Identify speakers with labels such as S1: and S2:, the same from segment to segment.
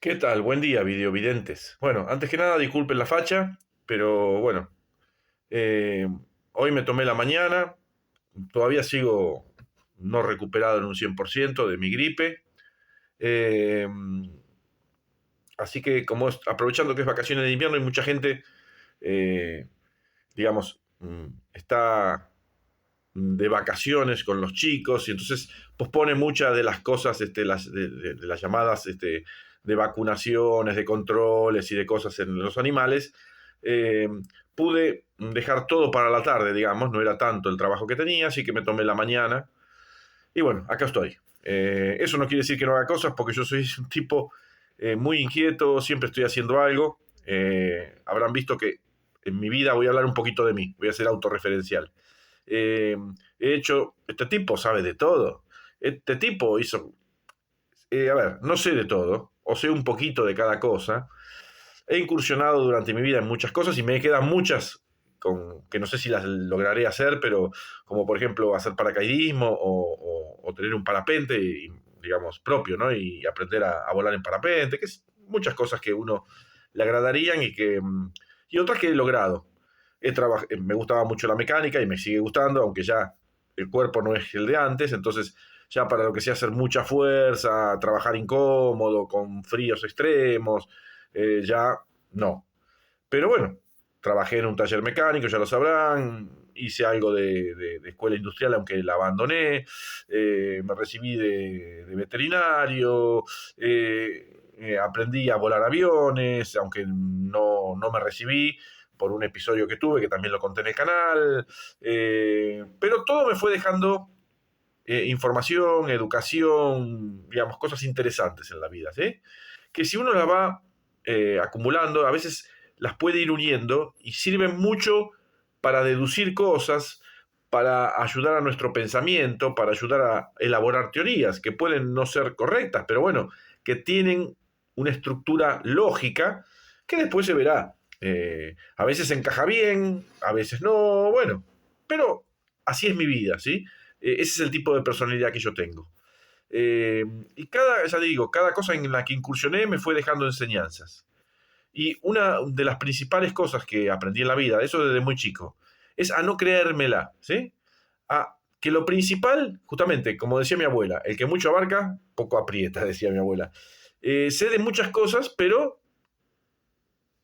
S1: ¿Qué tal? Buen día, videovidentes. Bueno, antes que nada, disculpen la facha, pero bueno, eh, hoy me tomé la mañana, todavía sigo no recuperado en un 100% de mi gripe, eh, así que aprovechando que es vacaciones de invierno, hay mucha gente, eh, digamos, está de vacaciones con los chicos y entonces pospone muchas de las cosas, de las llamadas de vacunaciones, de controles y de cosas en los animales. Eh, Pude dejar todo para la tarde, digamos, no era tanto el trabajo que tenía, así que me tomé la mañana y bueno, acá estoy. Eso no quiere decir que no haga cosas porque yo soy un tipo muy inquieto, siempre estoy haciendo algo. Habrán visto que en mi vida voy a hablar un poquito de mí, voy a ser autorreferencial. Eh, He hecho, este tipo sabe de todo. Este tipo hizo, a ver, no sé de todo, o sé un poquito de cada cosa. He incursionado durante mi vida en muchas cosas y me quedan muchas que no sé si las lograré hacer, pero como por ejemplo hacer paracaidismo o tener un parapente, digamos, propio, ¿no? Y aprender a volar en parapente, que es muchas cosas que uno le agradarían y otras que he logrado. Me gustaba mucho la mecánica y me sigue gustando, aunque ya el cuerpo no es el de antes, entonces ya para lo que sea hacer mucha fuerza, trabajar incómodo, con fríos extremos, ya no. Pero bueno, trabajé en un taller mecánico, ya lo sabrán, hice algo de escuela industrial, aunque la abandoné, me recibí de veterinario, aprendí a volar aviones, aunque no me recibí por un episodio que tuve, que también lo conté en el canal, pero todo me fue dejando información, educación, digamos, cosas interesantes en la vida, ¿sí? Que si uno las va acumulando, a veces las puede ir uniendo y sirven mucho para deducir cosas, para ayudar a nuestro pensamiento, para ayudar a elaborar teorías que pueden no ser correctas, pero bueno, que tienen una estructura lógica que después se verá. A veces encaja bien, a veces no, bueno, pero así es mi vida, ¿sí? Ese es el tipo de personalidad que yo tengo. Y ya digo, cada cosa en la que incursioné me fue dejando enseñanzas. Y una de las principales cosas que aprendí en la vida, eso desde muy chico, es a no creérmela, ¿sí? A que lo principal, justamente, como decía mi abuela, el que mucho abarca, poco aprieta, decía mi abuela. Sé de muchas cosas, pero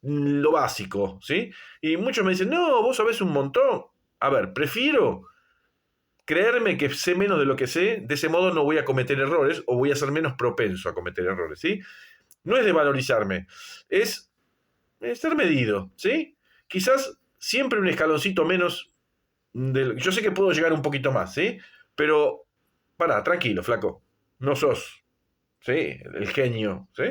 S1: lo básico, ¿sí? Y muchos me dicen, no, vos sabés un montón. A ver, prefiero creerme que sé menos de lo que sé, de ese modo no voy a cometer errores o voy a ser menos propenso a cometer errores, ¿sí? No es de valorizarme, es ser medido, ¿sí? Quizás siempre un escaloncito menos yo sé que puedo llegar un poquito más, ¿sí? Pero, tranquilo, flaco, no sos, ¿sí? El genio, ¿sí?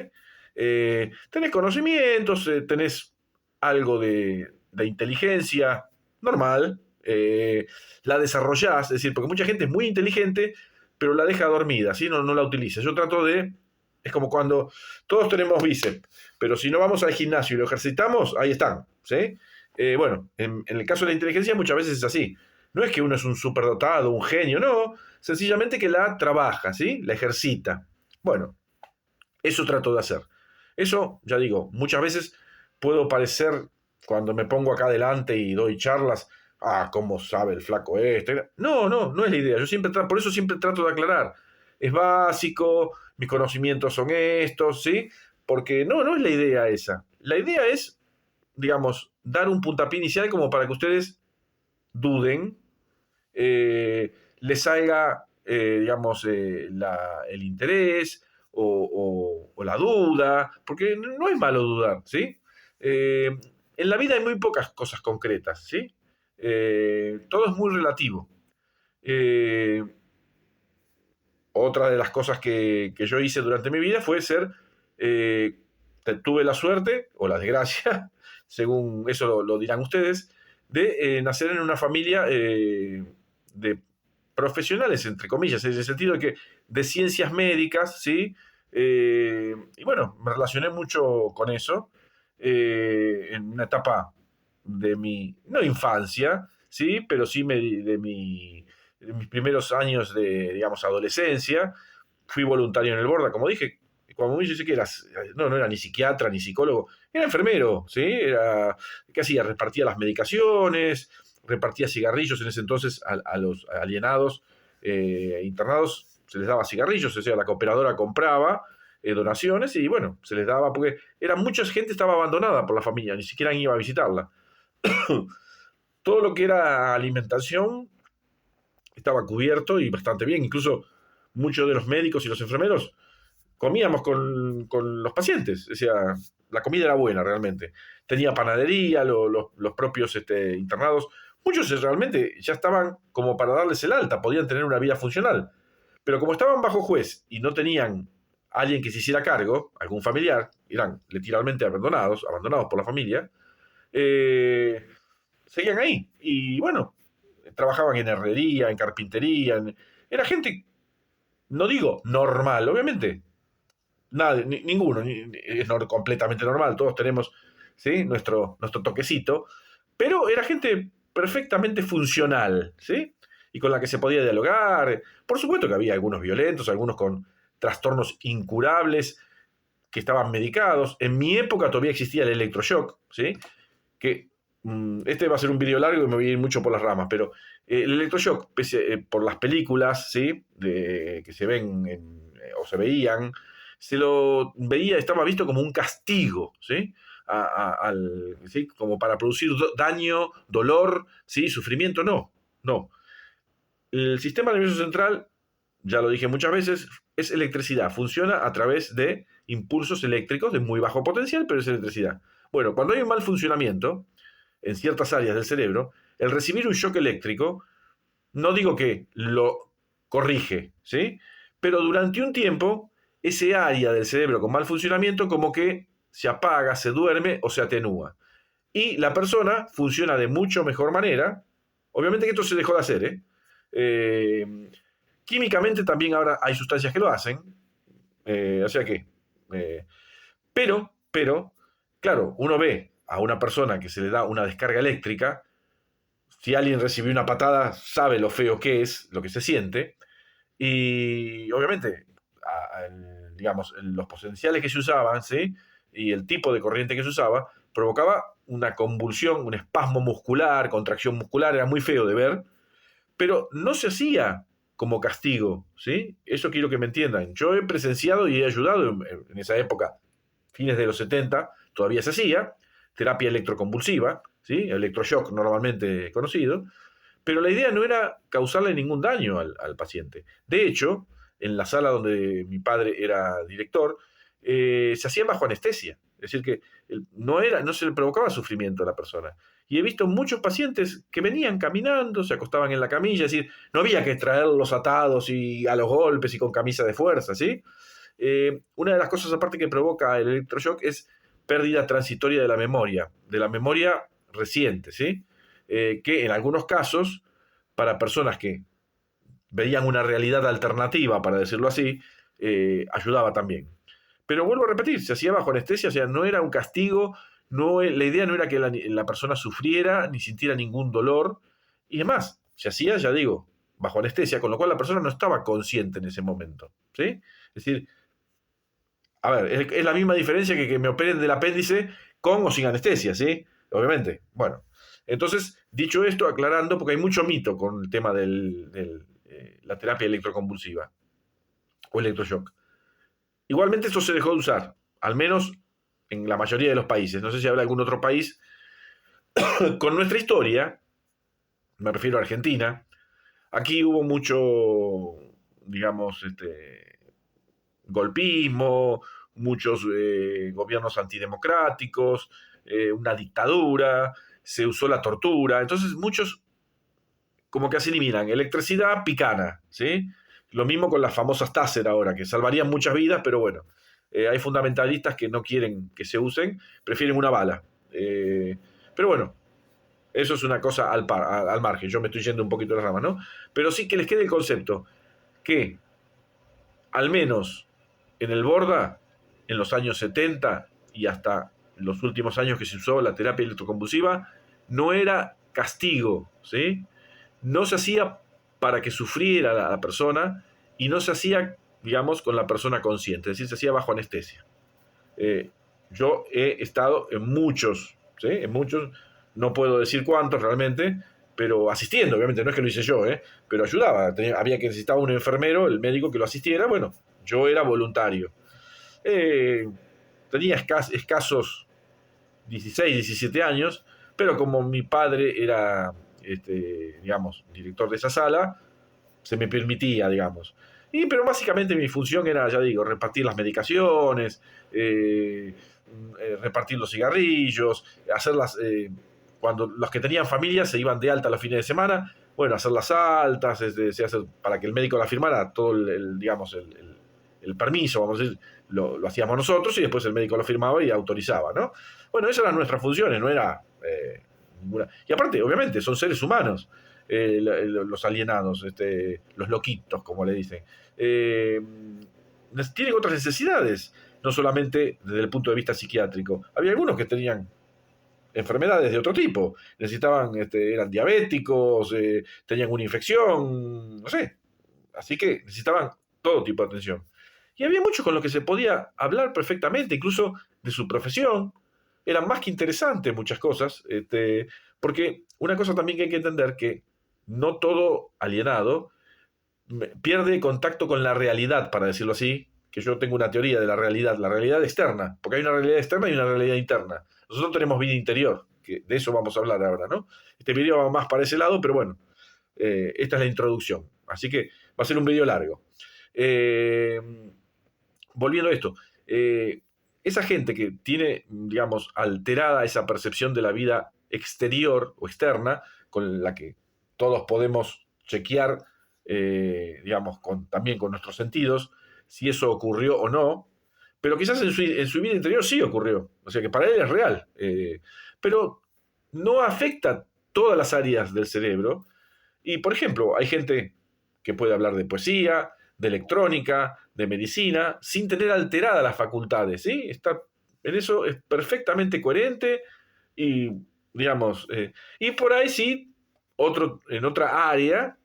S1: Tenés conocimientos, tenés algo de inteligencia normal, la desarrollás, es decir, porque mucha gente es muy inteligente, pero la deja dormida, ¿sí? No la utiliza. Yo trato de... Es como cuando todos tenemos bíceps, pero si no vamos al gimnasio y lo ejercitamos, ahí están, ¿sí? Bueno, en el caso de la inteligencia muchas veces es así. No es que uno es un superdotado, un genio, no. Sencillamente que la trabaja, ¿sí? La ejercita. Bueno, eso trato de hacer. Eso, ya digo, muchas veces puedo parecer, cuando me pongo acá adelante y doy charlas, cómo sabe el flaco este. No es la idea. Por eso siempre trato de aclarar. Es básico, mis conocimientos son estos, ¿sí? Porque no es la idea esa. La idea es, digamos, dar un puntapié inicial como para que ustedes duden, les salga, digamos, el interés o la duda, porque no es malo dudar, ¿sí? Eh, en la vida hay muy pocas cosas concretas, ¿sí? Todo es muy relativo. Eh, Otra de las cosas que yo hice durante mi vida fue eh, tuve la suerte o la desgracia, según eso lo dirán ustedes, de nacer en una familia de profesionales, entre comillas, en el sentido de que de ciencias médicas, ¿sí? Y bueno, me relacioné mucho con eso en una etapa de mi, no infancia, ¿sí? Pero sí de mis primeros años de, digamos, adolescencia. Fui voluntario en el Borda, como dije, cuando uno dice que eras, no era ni psiquiatra ni psicólogo, era enfermero, ¿sí? Era, ¿qué hacía? Repartía las medicaciones, repartía cigarrillos en ese entonces a los alienados internados, se les daba cigarrillos, o sea, la cooperadora compraba donaciones y bueno, se les daba, porque era mucha gente estaba abandonada por la familia, ni siquiera iba a visitarla. Todo lo que era alimentación estaba cubierto y bastante bien, incluso muchos de los médicos y los enfermeros comíamos con los pacientes, o sea, la comida era buena realmente. Tenía panadería, los propios internados, muchos realmente ya estaban como para darles el alta, podían tener una vida funcional. Pero como estaban bajo juez y no tenían alguien que se hiciera cargo, algún familiar, eran literalmente abandonados por la familia, eh, seguían ahí. Y bueno, trabajaban en herrería, en carpintería, era gente, no digo normal, obviamente, ninguno es completamente normal, todos tenemos, ¿sí? nuestro toquecito, pero era gente perfectamente funcional, ¿sí? Y con la que se podía dialogar. Por supuesto que había algunos violentos, algunos con trastornos incurables que estaban medicados. En mi época todavía existía el electroshock, ¿sí? Que este va a ser un video largo y me voy a ir mucho por las ramas, pero el electroshock, por las películas, ¿sí? Que se ven o se veían, se lo veía, estaba visto como un castigo, ¿sí? ¿Sí? Como para producir daño, dolor, ¿sí? Sufrimiento, no. El sistema nervioso central, ya lo dije muchas veces, es electricidad, funciona a través de impulsos eléctricos de muy bajo potencial, pero es electricidad. Bueno, cuando hay un mal funcionamiento en ciertas áreas del cerebro, el recibir un shock eléctrico, no digo que lo corrige, ¿sí? Pero durante un tiempo, ese área del cerebro con mal funcionamiento como que se apaga, se duerme o se atenúa. Y la persona funciona de mucho mejor manera. Obviamente que esto se dejó de hacer, ¿eh? Eh, Químicamente también ahora hay sustancias que lo hacen. O sea que... eh, pero, claro, uno ve a una persona que se le da una descarga eléctrica, si alguien recibió una patada, sabe lo feo que es, lo que se siente, y obviamente, digamos, los potenciales que se usaban, ¿sí? Y el tipo de corriente que se usaba, provocaba una convulsión, un espasmo muscular, contracción muscular, era muy feo de ver, pero no se hacía como castigo, ¿sí? Eso quiero que me entiendan. Yo he presenciado y he ayudado en esa época, fines de los 70, todavía se hacía, terapia electroconvulsiva, ¿sí? Electroshock normalmente conocido, pero la idea no era causarle ningún daño al paciente. De hecho, en la sala donde mi padre era director, se hacía bajo anestesia. Es decir, que no se le provocaba sufrimiento a la persona. Y he visto muchos pacientes que venían caminando, se acostaban en la camilla, es decir, no había que traerlos atados y a los golpes y con camisa de fuerza, ¿sí? Una de las cosas aparte que provoca el electroshock es pérdida transitoria de la memoria reciente, ¿sí? Que en algunos casos, para personas que veían una realidad alternativa, para decirlo así, ayudaba también. Pero vuelvo a repetir, se hacía bajo anestesia, o sea, no era un castigo, la idea no era que la persona sufriera ni sintiera ningún dolor, y demás, se hacía, ya digo, bajo anestesia, con lo cual la persona no estaba consciente en ese momento, ¿sí? Es decir, a ver, es la misma diferencia que me operen del apéndice con o sin anestesia, ¿sí? Obviamente. Bueno, entonces, dicho esto, aclarando, porque hay mucho mito con el tema de la terapia electroconvulsiva o electroshock. Igualmente esto se dejó de usar, al menos en la mayoría de los países. No sé si habrá algún otro país. Con nuestra historia, me refiero a Argentina, aquí hubo mucho, digamos, golpismo, muchos gobiernos antidemocráticos, una dictadura, se usó la tortura, entonces muchos como que así eliminan electricidad picana, ¿sí? Lo mismo con las famosas Taser ahora, que salvarían muchas vidas, pero bueno, hay fundamentalistas que no quieren que se usen, prefieren una bala. Pero bueno, eso es una cosa al margen, yo me estoy yendo un poquito de la rama, ¿no? Pero sí que les quede el concepto que al menos en el Borda, en los años 70 y hasta los últimos años que se usó la terapia electroconvulsiva, no era castigo, ¿sí? No se hacía para que sufriera la persona y no se hacía digamos, con la persona consciente, es decir, se hacía bajo anestesia. Yo he estado en muchos, ¿sí? En muchos, no puedo decir cuántos realmente, pero asistiendo, obviamente, no es que lo hice yo, pero ayudaba. Había que necesitaba un enfermero, el médico que lo asistiera, bueno, yo era voluntario. Tenía escasos 16, 17 años, pero como mi padre era, digamos, director de esa sala, se me permitía, digamos. Pero básicamente mi función era, ya digo, repartir las medicaciones, repartir los cigarrillos, hacerlas, cuando los que tenían familia se iban de alta los fines de semana, bueno, hacer las altas, se hace, para que el médico la firmara, todo digamos, el permiso, vamos a decir, lo hacíamos nosotros y después el médico lo firmaba y autorizaba, ¿no? Bueno, esas eran nuestras funciones, no era ninguna. Y aparte, obviamente, son seres humanos, los alienados, los loquitos, como le dicen. Tienen otras necesidades, no solamente desde el punto de vista psiquiátrico. Había algunos que tenían enfermedades de otro tipo, necesitaban, eran diabéticos, tenían una infección, no sé, así que necesitaban todo tipo de atención. Y había muchos con los que se podía hablar perfectamente, incluso de su profesión. Eran más que interesantes muchas cosas, porque una cosa también que hay que entender, que no todo alienado pierde contacto con la realidad, para decirlo así, que yo tengo una teoría de la realidad externa, porque hay una realidad externa y una realidad interna. Nosotros tenemos vida interior, que de eso vamos a hablar ahora, ¿no? Este video va más para ese lado, pero bueno, esta es la introducción, así que va a ser un video largo. Volviendo a esto, esa gente que tiene, digamos, alterada esa percepción de la vida exterior o externa, con la que todos podemos chequear, digamos, también con nuestros sentidos, si eso ocurrió o no, pero quizás en su vida interior sí ocurrió, o sea que para él es real, pero no afecta todas las áreas del cerebro. Y, por ejemplo, hay gente que puede hablar de poesía, de electrónica, de medicina, sin tener alteradas las facultades, ¿sí? En eso es perfectamente coherente y, digamos, y por ahí sí, en otra área,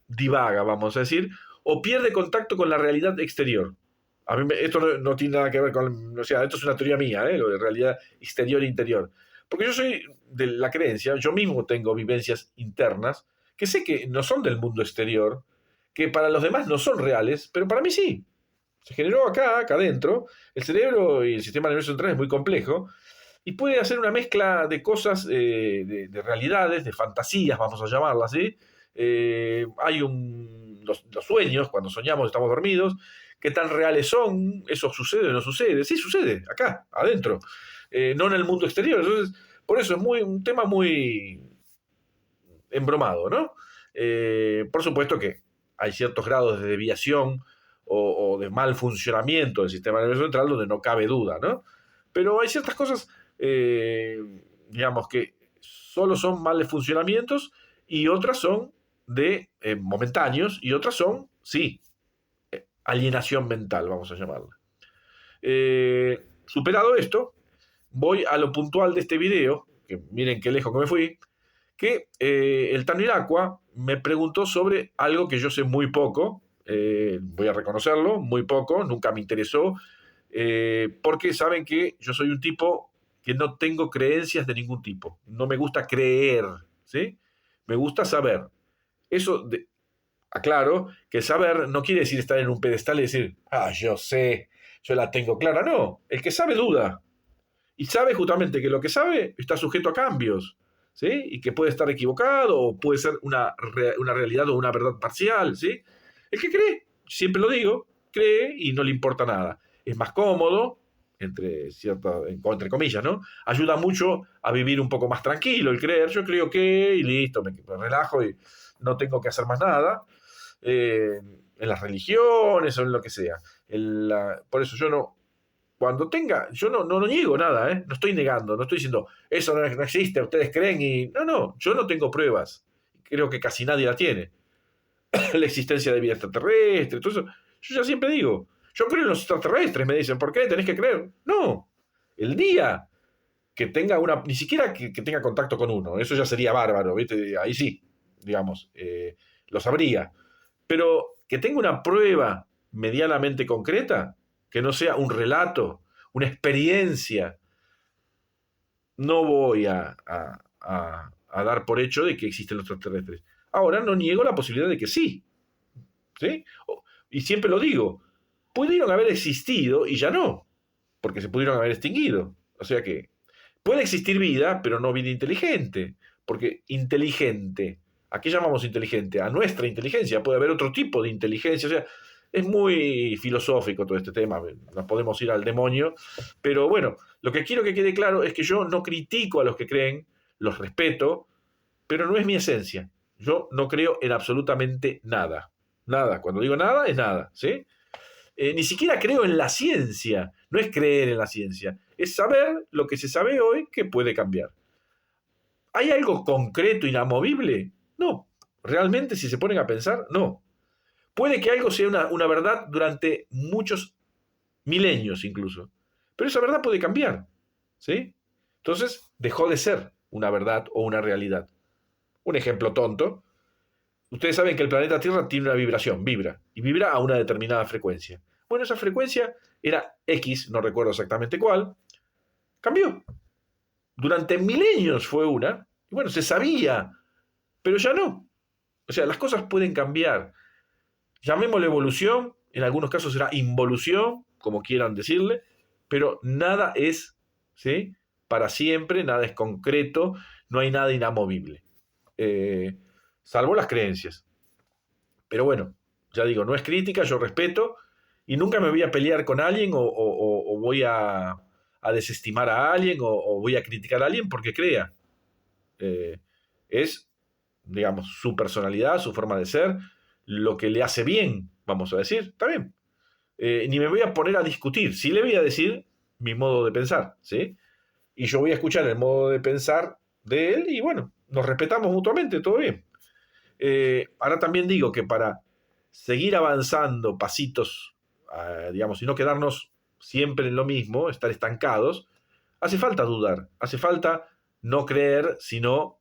S1: divaga, vamos a decir, o pierde contacto con la realidad exterior. A mí esto no tiene nada que ver con, o sea, esto es una teoría mía, lo de realidad exterior e interior. Porque yo soy de la creencia, yo mismo tengo vivencias internas, que sé que no son del mundo exterior, que para los demás no son reales, pero para mí sí. Se generó acá adentro. El cerebro y el sistema nervioso central es muy complejo y puede hacer una mezcla de cosas, de realidades, de fantasías, vamos a llamarlas, ¿sí? Hay los sueños, cuando soñamos estamos dormidos, qué tan reales son, eso sucede o no sucede. Sí, sucede, acá, adentro, no en el mundo exterior. Entonces, por eso es un tema muy embromado, ¿no? Por supuesto que hay ciertos grados de desviación o de mal funcionamiento del sistema nervioso central donde no cabe duda, ¿no? Pero hay ciertas cosas, digamos, que solo son males funcionamientos y otras son de momentáneos y otras son, sí, alienación mental, vamos a llamarla. Superado esto, voy a lo puntual de este video, que miren qué lejos que me fui, que el Tanilacqua me preguntó sobre algo que yo sé muy poco, voy a reconocerlo, muy poco, nunca me interesó, porque saben que yo soy un tipo que no tengo creencias de ningún tipo, no me gusta creer, ¿sí? Me gusta saber. Eso, aclaro, que saber no quiere decir estar en un pedestal y decir, yo sé, yo la tengo clara, no, el que sabe duda, y sabe justamente que lo que sabe está sujeto a cambios, ¿sí? Y que puede estar equivocado o puede ser una realidad o una verdad parcial, ¿sí? El que cree, siempre lo digo, cree y no le importa nada. Es más cómodo, entre comillas, ¿no? Ayuda mucho a vivir un poco más tranquilo el creer. Yo creo que, y listo, me relajo y no tengo que hacer más nada. En las religiones o en lo que sea. Por eso yo no, cuando tenga, yo no niego nada, no estoy negando, no estoy diciendo, eso no existe, ustedes creen y... No, yo no tengo pruebas, creo que casi nadie la tiene. La existencia de vida extraterrestre, todo eso, yo ya siempre digo, yo creo en los extraterrestres, me dicen, ¿por qué tenés que creer? No, el día que tenga ni siquiera que tenga contacto con uno, eso ya sería bárbaro, ¿viste? Ahí sí, digamos, lo sabría, pero que tenga una prueba medianamente concreta, que no sea un relato, una experiencia, no voy a dar por hecho de que existen los extraterrestres. Ahora no niego la posibilidad de que sí, ¿sí? Y siempre lo digo, pudieron haber existido y ya no, porque se pudieron haber extinguido. O sea que puede existir vida, pero no vida inteligente, porque inteligente, ¿a qué llamamos inteligente? A nuestra inteligencia, puede haber otro tipo de inteligencia, o sea, es muy filosófico todo este tema, nos podemos ir al demonio, pero bueno, lo que quiero que quede claro es que yo no critico a los que creen, los respeto, pero no es mi esencia. Yo no creo en absolutamente nada. Nada, cuando digo nada, es nada, ¿sí? Ni siquiera creo en la ciencia, no es creer en la ciencia, es saber lo que se sabe hoy que puede cambiar. ¿Hay algo concreto, inamovible? No. Realmente, si se ponen a pensar, no. Puede que algo sea una verdad durante muchos milenios incluso, pero esa verdad puede cambiar, ¿sí? Entonces, dejó de ser una verdad o una realidad. Un ejemplo tonto. Ustedes saben que el planeta Tierra tiene una vibración, vibra, y vibra a una determinada frecuencia. Bueno, esa frecuencia era X, no recuerdo exactamente cuál, cambió. Durante milenios fue una, y bueno, se sabía, pero ya no. O sea, las cosas pueden cambiar. Llamémosle evolución, en algunos casos será involución, como quieran decirle, pero nada es, ¿sí?, para siempre, nada es concreto, no hay nada inamovible. Salvo las creencias. Pero bueno, ya digo, no es crítica, yo respeto y nunca me voy a pelear con alguien o voy a desestimar a alguien o voy a criticar a alguien porque crea. Es, digamos, su personalidad, su forma de ser, lo que le hace bien, vamos a decir, está bien. Ni me voy a poner a discutir, sí le voy a decir mi modo de pensar, ¿sí? Y yo voy a escuchar el modo de pensar de él y bueno, nos respetamos mutuamente, todo bien. Ahora también digo que para seguir avanzando pasitos, digamos, y no quedarnos siempre en lo mismo, estar estancados, hace falta dudar, hace falta no creer, sino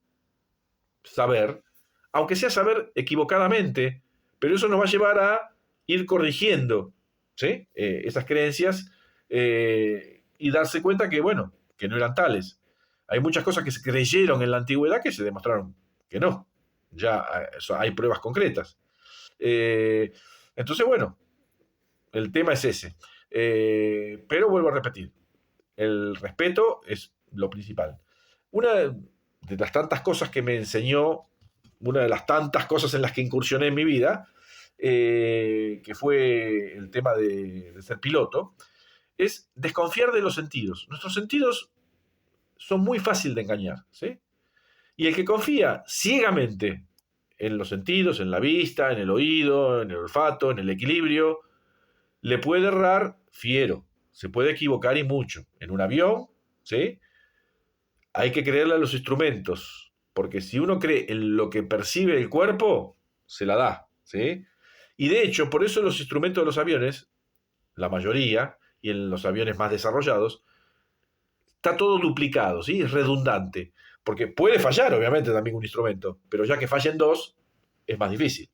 S1: saber, aunque sea saber equivocadamente, pero eso nos va a llevar a ir corrigiendo, ¿sí?, esas creencias y darse cuenta que, bueno, que no eran tales. Hay muchas cosas que se creyeron en la antigüedad que se demostraron que no. Ya hay pruebas concretas. Entonces, bueno, el tema es ese. Pero vuelvo a repetir, el respeto es lo principal. Una de las tantas cosas que me enseñó, una de las tantas cosas en las que incursioné en mi vida, que fue el tema de ser piloto, es desconfiar de los sentidos. Nuestros sentidos son muy fáciles de engañar, ¿sí? Y el que confía ciegamente en los sentidos, en la vista, en el oído, en el olfato, en el equilibrio, le puede errar fiero, se puede equivocar y mucho. En un avión, ¿sí?, hay que creerle a los instrumentos, porque si uno cree en lo que percibe el cuerpo, se la da, ¿sí? Y de hecho, por eso los instrumentos de los aviones, la mayoría, y en los aviones más desarrollados, está todo duplicado, ¿sí? Es redundante. Porque puede fallar, obviamente, también un instrumento, pero ya que fallen dos, es más difícil.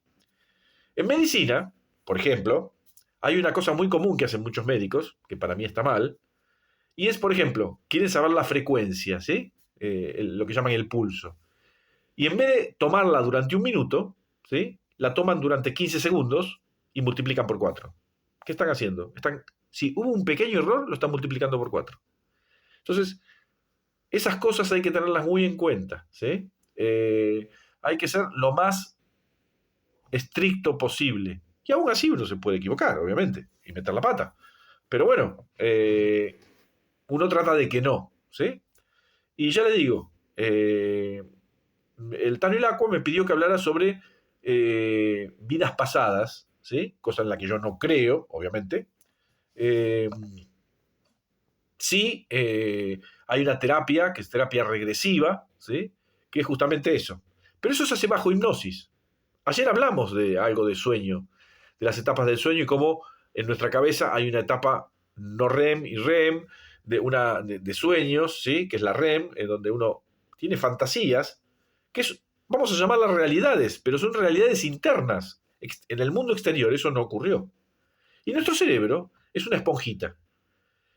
S1: En medicina, por ejemplo, hay una cosa muy común que hacen muchos médicos, que para mí está mal, y es, por ejemplo, quieren saber la frecuencia, ¿sí? Lo que llaman el pulso. Y en vez de tomarla durante un minuto, ¿sí?, la toman durante 15 segundos y multiplican por 4. ¿Qué están haciendo? Si hubo un pequeño error, lo están multiplicando por 4. Entonces, esas cosas hay que tenerlas muy en cuenta, ¿sí? Hay que ser lo más estricto posible. Y aún así uno se puede equivocar, obviamente, y meter la pata. Pero bueno, uno trata de que no, ¿sí? Y ya le digo, el Tano el Aqua me pidió que hablara sobre vidas pasadas, ¿sí? Cosa en la que yo no creo, obviamente. Sí, hay una terapia, que es terapia regresiva, ¿sí?, que es justamente eso. Pero eso se hace bajo hipnosis. Ayer hablamos de algo de sueño, de las etapas del sueño y cómo en nuestra cabeza hay una etapa no REM y REM, de sueños, ¿sí?, que es la REM, en donde uno tiene fantasías, vamos a llamarlas realidades, pero son realidades internas. En el mundo exterior eso no ocurrió. Y nuestro cerebro es una esponjita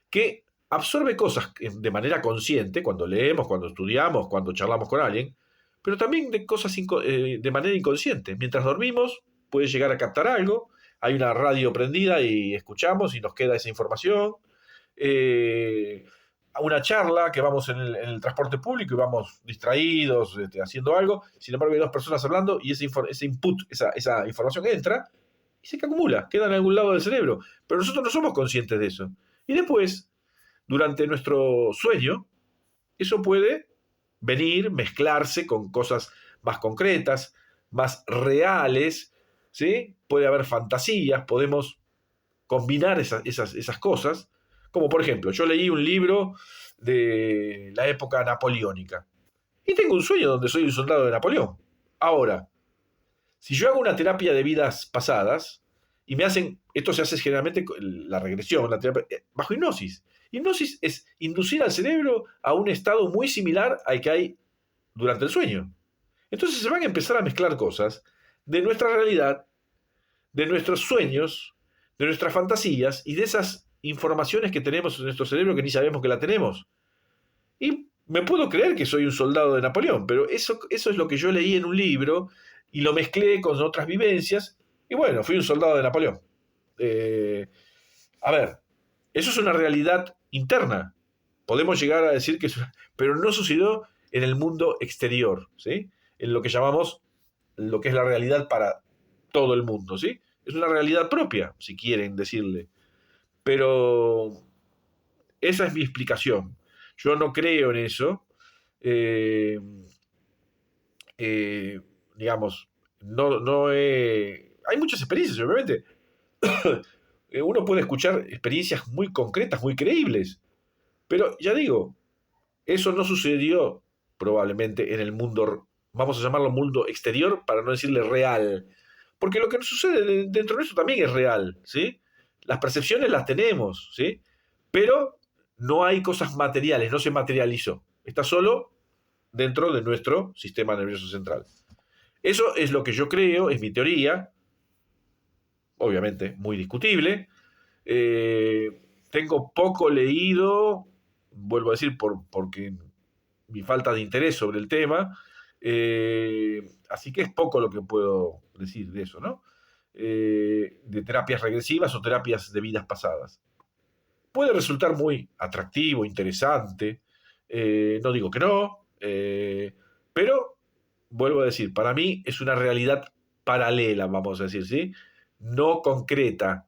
S1: que absorbe cosas de manera consciente, cuando leemos, cuando estudiamos, cuando charlamos con alguien, pero también de cosas de manera inconsciente. Mientras dormimos, puede llegar a captar algo, hay una radio prendida y escuchamos y nos queda esa información. A una charla que vamos en el transporte público y vamos distraídos, haciendo algo, sin embargo hay dos personas hablando y ese input, esa información entra y se acumula, queda en algún lado del cerebro, pero nosotros no somos conscientes de eso. Y después, durante nuestro sueño, eso puede venir, mezclarse con cosas más concretas, más reales, ¿sí? Puede haber fantasías, podemos combinar esas cosas, como por ejemplo, yo leí un libro de la época napoleónica y tengo un sueño donde soy un soldado de Napoleón. Ahora, si yo hago una terapia de vidas pasadas y me hacen, esto se hace generalmente la regresión, la terapia, bajo hipnosis. Hipnosis es inducir al cerebro a un estado muy similar al que hay durante el sueño. Entonces se van a empezar a mezclar cosas de nuestra realidad, de nuestros sueños, de nuestras fantasías y de esas informaciones que tenemos en nuestro cerebro que ni sabemos que la tenemos. Y me puedo creer que soy un soldado de Napoleón, pero eso es lo que yo leí en un libro y lo mezclé con otras vivencias y bueno, fui un soldado de Napoleón. A ver, eso es una realidad interna. Podemos llegar a decir que pero no sucedió en el mundo exterior, ¿sí? En lo que llamamos lo que es la realidad para todo el mundo, ¿sí? Es una realidad propia, si quieren decirle. Pero esa es mi explicación. Yo no creo en eso. Eh, digamos, hay muchas experiencias, obviamente. Uno puede escuchar experiencias muy concretas, muy creíbles. Pero ya digo, eso no sucedió probablemente en el mundo, vamos a llamarlo mundo exterior para no decirle real. Porque lo que sucede dentro de eso también es real, ¿sí? Las percepciones las tenemos, ¿sí? Pero no hay cosas materiales, no se materializó. Está solo dentro de nuestro sistema nervioso central. Eso es lo que yo creo, es mi teoría, obviamente muy discutible. Tengo poco leído, vuelvo a decir, porque mi falta de interés sobre el tema, así que es poco lo que puedo decir de eso, ¿no? De terapias regresivas o terapias de vidas pasadas. Puede resultar muy atractivo, interesante, no digo que no, pero vuelvo a decir, para mí es una realidad paralela, vamos a decir, ¿sí? No concreta.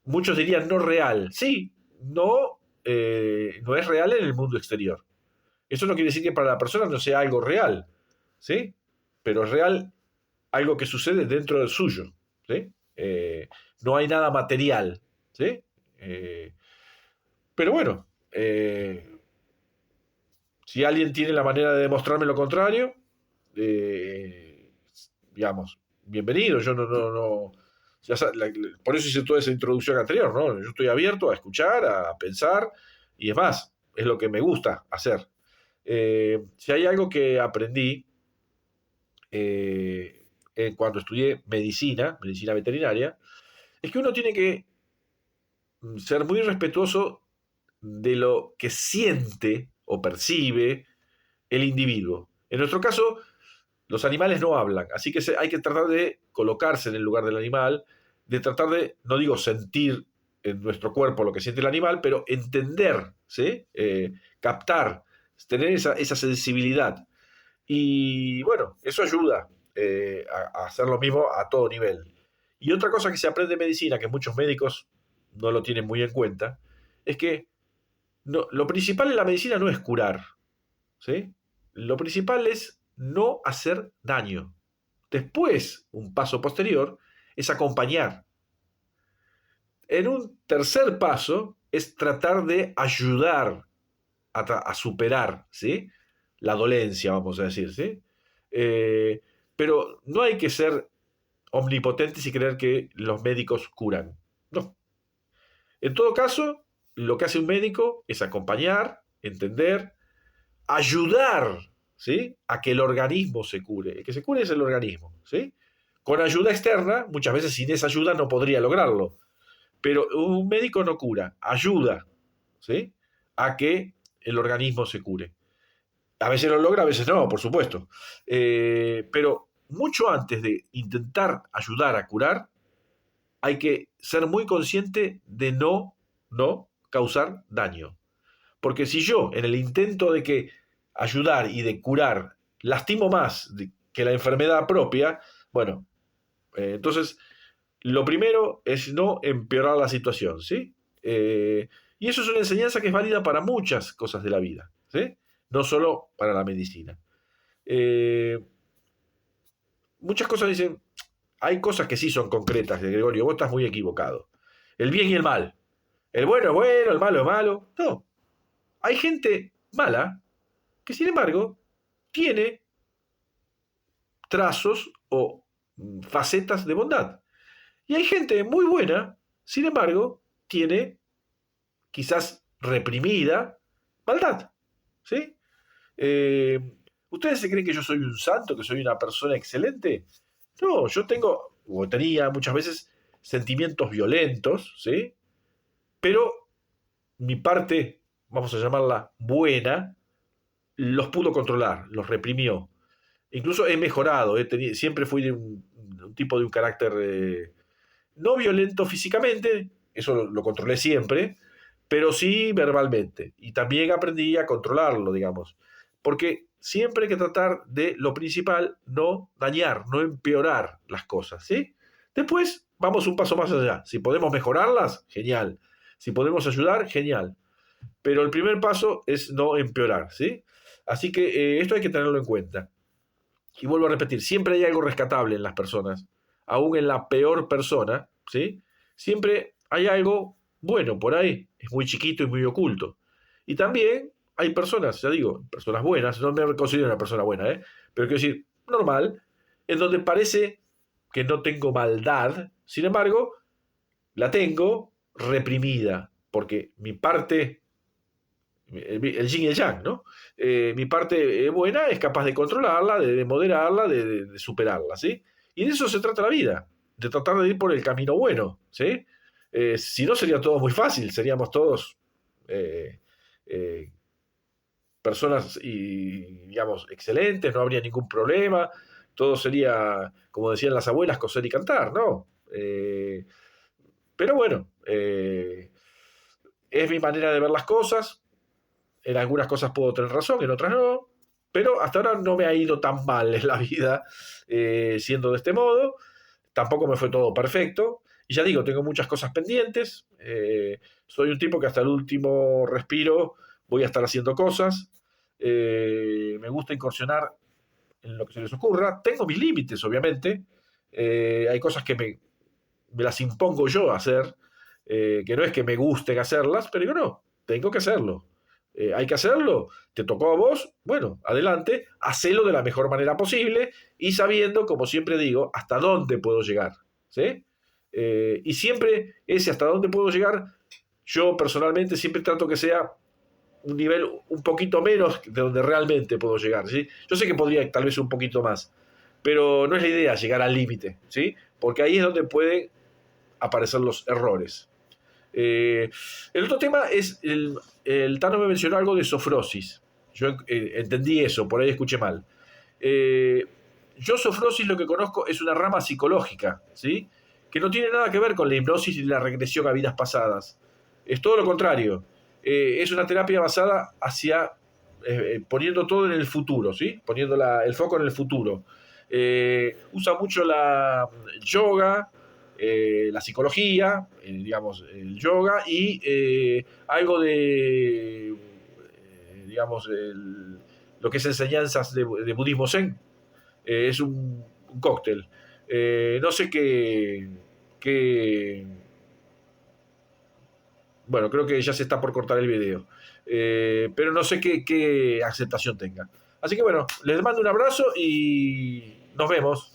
S1: Muchos dirían no real. Sí, no es real en el mundo exterior. Eso no quiere decir que para la persona no sea algo real, ¿sí? Pero es real algo que sucede dentro del suyo, ¿sí? No hay nada material, ¿sí? Pero bueno, si alguien tiene la manera de demostrarme lo contrario, digamos, bienvenido. Yo no por eso hice toda esa introducción anterior, ¿no? Yo estoy abierto a escuchar, a pensar, y es más, es lo que me gusta hacer. Si hay algo que aprendí cuando estudié medicina veterinaria, es que uno tiene que ser muy respetuoso de lo que siente o percibe el individuo. En nuestro caso, los animales no hablan, así que hay que tratar de colocarse en el lugar del animal, de tratar de, no digo sentir en nuestro cuerpo lo que siente el animal, pero entender, ¿sí? Captar, tener esa sensibilidad. Y bueno, eso ayuda a hacer lo mismo a todo nivel. Y otra cosa que se aprende en medicina, que muchos médicos no lo tienen muy en cuenta, es que lo principal en la medicina no es curar, ¿sí? Lo principal es no hacer daño. Después, un paso posterior es acompañar. En un tercer paso es tratar de ayudar a superar, ¿sí? La dolencia, vamos a decir, ¿sí? Pero no hay que ser omnipotentes y creer que los médicos curan. No. En todo caso, lo que hace un médico es acompañar, entender, ayudar, ¿sí? A que el organismo se cure. El que se cure es el organismo, ¿sí? Con ayuda externa, muchas veces sin esa ayuda no podría lograrlo. Pero un médico no cura, ayuda, ¿sí?, a que el organismo se cure. A veces lo logra, a veces no, por supuesto. Pero mucho antes de intentar ayudar a curar, hay que ser muy consciente de no causar daño. Porque si yo, en el intento de que ayudar y de curar, lastimo más que la enfermedad propia, bueno, entonces lo primero es no empeorar la situación, ¿sí? Y eso es una enseñanza que es válida para muchas cosas de la vida, ¿sí? No solo para la medicina. Muchas cosas dicen, hay cosas que sí son concretas, Gregorio, vos estás muy equivocado. El bien y el mal. El bueno es bueno, el malo es malo. No. Hay gente mala que, sin embargo, tiene trazos o facetas de bondad. Y hay gente muy buena, sin embargo, tiene quizás reprimida maldad. ¿Sí? ¿Ustedes se creen que yo soy un santo, que soy una persona excelente? No, yo tengo, o tenía muchas veces, sentimientos violentos, ¿sí? Pero mi parte, vamos a llamarla buena, los pudo controlar, los reprimió. Incluso he mejorado, siempre fui de un tipo de un carácter no violento físicamente, eso lo controlé siempre, pero sí verbalmente. Y también aprendí a controlarlo, digamos. Porque siempre hay que tratar de lo principal, no dañar, no empeorar las cosas, ¿sí? Después vamos un paso más allá. Si podemos mejorarlas, genial. Si podemos ayudar, genial. Pero el primer paso es no empeorar, ¿sí? Así que esto hay que tenerlo en cuenta. Y vuelvo a repetir, siempre hay algo rescatable en las personas, aún en la peor persona, ¿sí? Siempre hay algo bueno por ahí, es muy chiquito y muy oculto. Y también hay personas, ya digo, personas buenas, no me considero una persona buena, pero quiero decir, normal, en donde parece que no tengo maldad, sin embargo, la tengo reprimida, porque mi parte, el yin y el yang, ¿no? Mi parte buena es capaz de controlarla, de moderarla, de superarla, ¿sí? Y de eso se trata la vida, de tratar de ir por el camino bueno, ¿sí? Si no sería todo muy fácil, seríamos todos eh, eh, personas, y, digamos, excelentes, no habría ningún problema, todo sería, como decían las abuelas, coser y cantar, ¿no? Pero bueno, es mi manera de ver las cosas. En algunas cosas puedo tener razón, en otras no, pero hasta ahora no me ha ido tan mal en la vida siendo de este modo. Tampoco me fue todo perfecto. Y ya digo, tengo muchas cosas pendientes. Soy un tipo que hasta el último respiro voy a estar haciendo cosas. Me gusta incursionar en lo que se les ocurra. Tengo mis límites, obviamente. Hay cosas que me las impongo yo a hacer, que no es que me gusten hacerlas, pero digo, no, tengo que hacerlo. Hay que hacerlo, te tocó a vos, bueno, adelante, hacelo de la mejor manera posible y sabiendo, como siempre digo, hasta dónde puedo llegar, ¿sí? Y siempre ese hasta dónde puedo llegar, yo personalmente siempre trato que sea un nivel un poquito menos de donde realmente puedo llegar, ¿sí? Yo sé que podría tal vez un poquito más, pero no es la idea llegar al límite, ¿sí? Porque ahí es donde pueden aparecer los errores. El otro tema es, el Tano me mencionó algo de sofrosis. Yo entendí eso, por ahí escuché mal. Yo sofrosis lo que conozco es una rama psicológica, ¿sí? Que no tiene nada que ver con la hipnosis y la regresión a vidas pasadas. Es todo lo contrario. Es una terapia basada hacia poniendo todo en el futuro, ¿sí? Poniendo el foco en el futuro. Usa mucho la yoga, la psicología, digamos, el yoga y algo de, digamos, lo que es enseñanzas de budismo zen. Es un cóctel. No sé bueno, creo que ya se está por cortar el video. Pero no sé qué aceptación tenga. Así que bueno, les mando un abrazo y nos vemos.